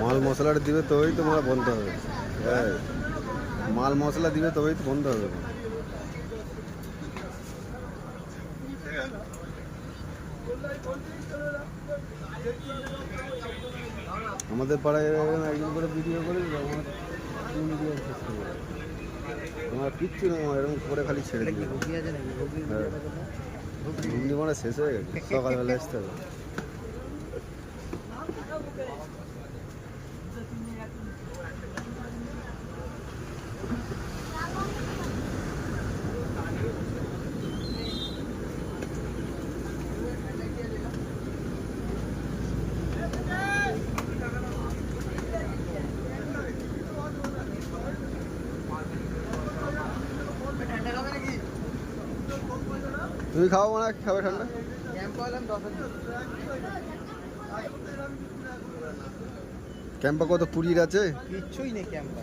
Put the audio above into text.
মাল মশলাটা দিবে তবেই তোমার বন্ধ হবে। হ্যাঁ, মাল মশলা দিবে তবেই তো বন্ধ হবে। আমাদের পাড়ায় একদিন করে ভিডিও করে তোমার কিচ্ছু না, এরকম করে খালি ছেড়ে দিবে। হ্যাঁ, ঘুমনি মানে শেষ হয়ে গেছে, সকালবেলা আসতে হবে। তুমি খাও মানে খাবে ঠান্ডা? ক্যাম্পা কত 20 আছে? কিচ্ছুই নেই ক্যাম্পা।